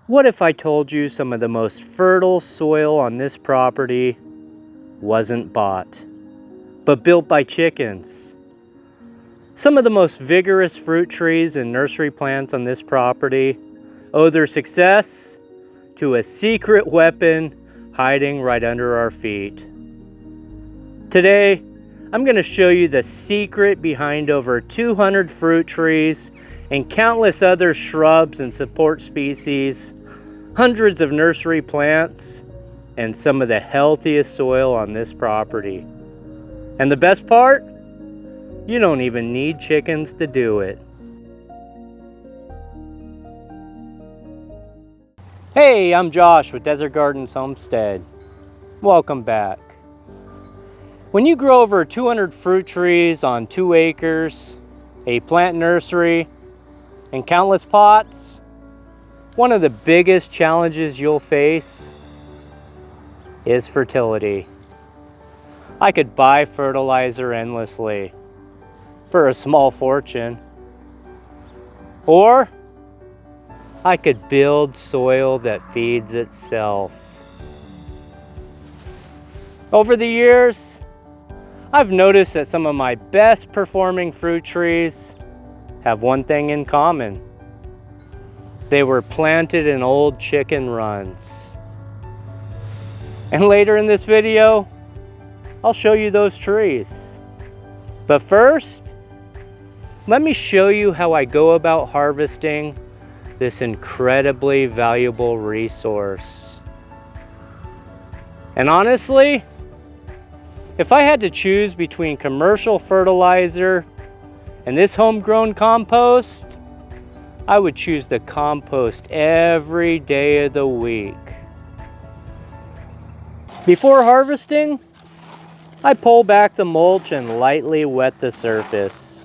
What if I told you some of the most fertile soil on this property wasn't bought, but built by chickens? Some of the most vigorous fruit trees and nursery plants on this property owe their success to a secret weapon hiding right under our feet. Today, I'm going to show you the secret behind over 200 fruit trees and countless other shrubs and support species, hundreds of nursery plants, and some of the healthiest soil on this property. And the best part? You don't even need chickens to do it. Hey, I'm Josh with Desert Gardens Homestead. Welcome back. When you grow over 200 fruit trees on 2 acres, a plant nursery, and countless pots, one of the biggest challenges you'll face is fertility. I could buy fertilizer endlessly for a small fortune, or I could build soil that feeds itself. Over the years, I've noticed that some of my best performing fruit trees have one thing in common. They were planted in old chicken runs. And later in this video, I'll show you those trees. But first, let me show you how I go about harvesting this incredibly valuable resource. And honestly, if I had to choose between commercial fertilizer and this homegrown compost, I would choose the compost every day of the week. Before harvesting, I pull back the mulch and lightly wet the surface.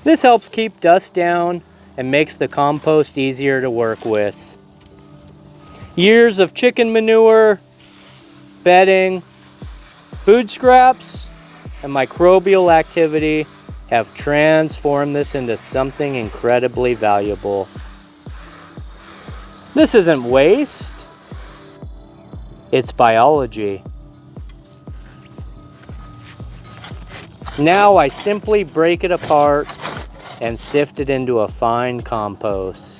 This helps keep dust down and makes the compost easier to work with. Years of chicken manure, bedding, food scraps, and microbial activity have transformed this into something incredibly valuable. This isn't waste, it's biology. Now I simply break it apart and sift it into a fine compost.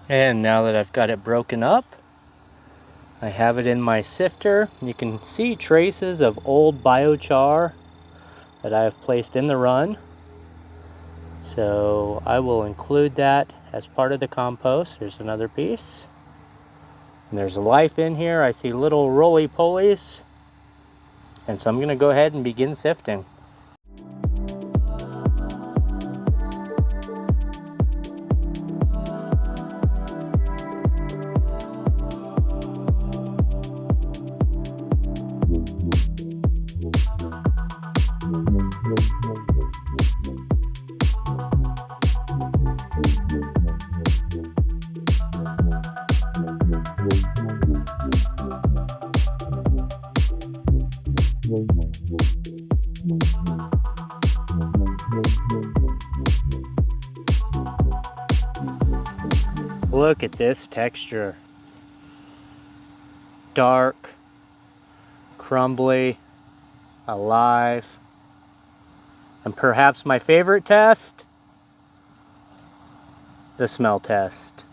And now that I've got it broken up, I have it in my sifter. You can see traces of old biochar that I have placed in the run. So I will include that as part of the compost. Here's another piece. And there's life in here. I see little roly-polies. And so I'm going to go ahead and begin sifting. Look at this texture. Dark, crumbly, alive, and perhaps my favorite test, the smell test.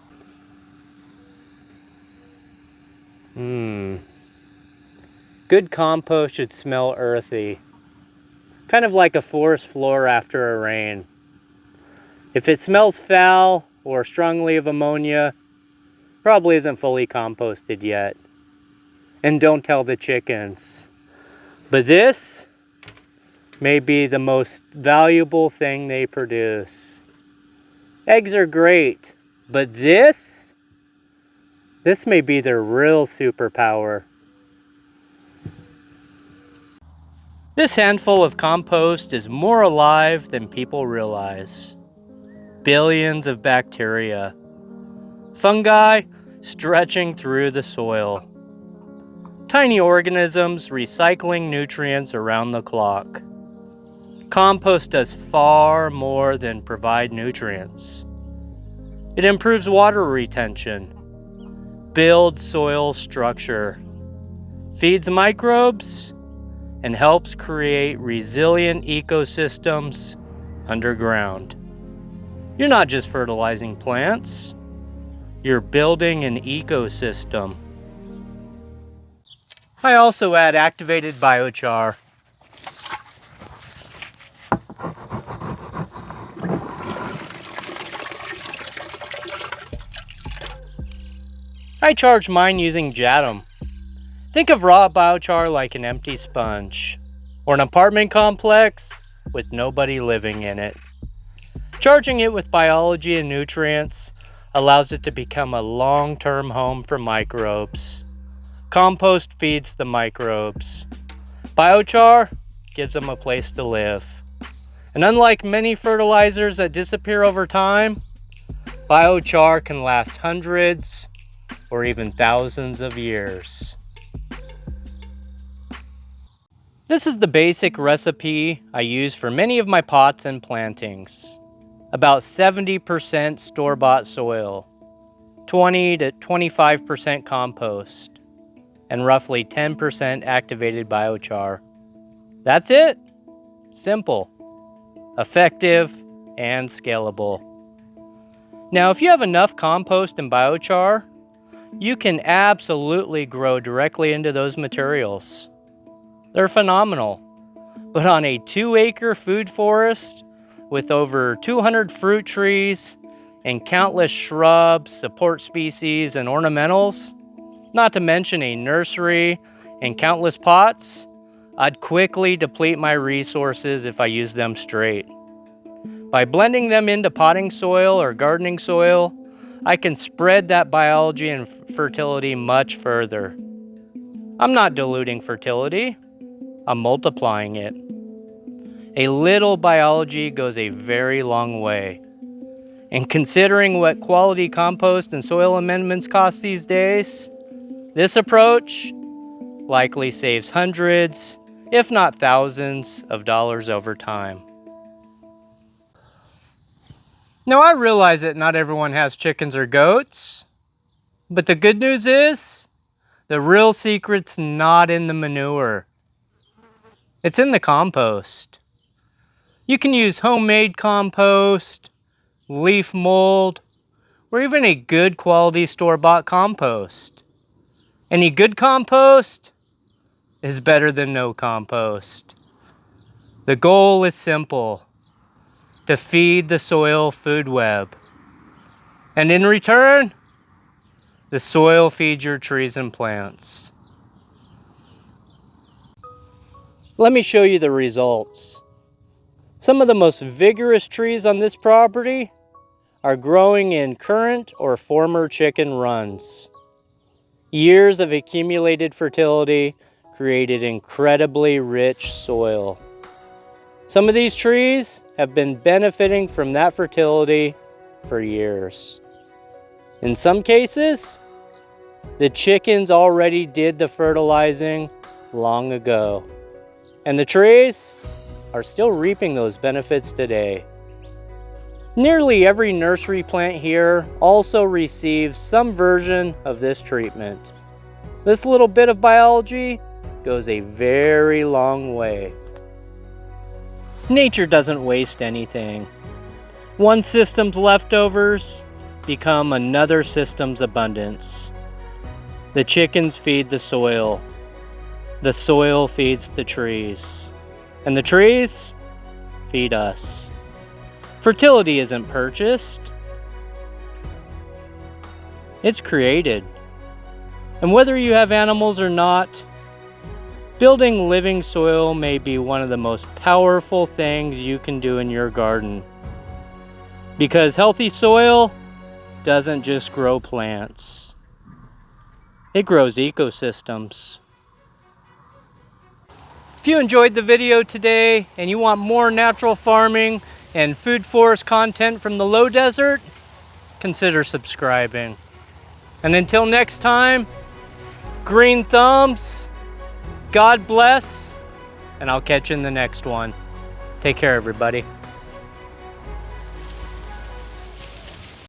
Good compost should smell earthy, kind of like a forest floor after a rain. If it smells foul or strongly of ammonia, probably isn't fully composted yet. And don't tell the chickens. But this may be the most valuable thing they produce. Eggs are great, but this may be their real superpower. This handful of compost is more alive than people realize. Billions of bacteria, fungi stretching through the soil, tiny organisms recycling nutrients around the clock. Compost does far more than provide nutrients. It improves water retention, builds soil structure, feeds microbes, and helps create resilient ecosystems underground. You're not just fertilizing plants, you're building an ecosystem. I also add activated biochar. I charge mine using JADAM. Think of raw biochar like an empty sponge, or an apartment complex with nobody living in it. Charging it with biology and nutrients allows it to become a long-term home for microbes. Compost feeds the microbes. Biochar gives them a place to live. And unlike many fertilizers that disappear over time, biochar can last hundreds or even thousands of years. This is the basic recipe I use for many of my pots and plantings. About 70% store-bought soil, 20 to 25% compost, and roughly 10% activated biochar. That's it. Simple, effective, and scalable. Now, if you have enough compost and biochar, you can absolutely grow directly into those materials. They're phenomenal. But on a 2-acre food forest with over 200 fruit trees and countless shrubs, support species, and ornamentals, not to mention a nursery and countless pots, I'd quickly deplete my resources if I used them straight. By blending them into potting soil or gardening soil, I can spread that biology and fertility much further. I'm not diluting fertility, I'm multiplying it. A little biology goes a very long way. And considering what quality compost and soil amendments cost these days, this approach likely saves hundreds, if not thousands, of dollars over time. Now, I realize that not everyone has chickens or goats, but the good news is the real secret's not in the manure. It's in the compost. You can use homemade compost, leaf mold, or even a good quality store-bought compost. Any good compost is better than no compost. The goal is simple: to feed the soil food web. And in return, the soil feeds your trees and plants. Let me show you the results. Some of the most vigorous trees on this property are growing in current or former chicken runs. Years of accumulated fertility created incredibly rich soil. Some of these trees have been benefiting from that fertility for years. In some cases, the chickens already did the fertilizing long ago, and the trees are still reaping those benefits today. Nearly every nursery plant here also receives some version of this treatment. This little bit of biology goes a very long way. Nature doesn't waste anything. One system's leftovers become another system's abundance. The chickens feed the soil feeds the trees, and the trees feed us. Fertility isn't purchased, it's created. And whether you have animals or not, building living soil may be one of the most powerful things you can do in your garden. Because healthy soil doesn't just grow plants, it grows ecosystems. If you enjoyed the video today and you want more natural farming and food forest content from the low desert, consider subscribing. And until next time, green thumbs, God bless, and I'll catch you in the next one. Take care, everybody.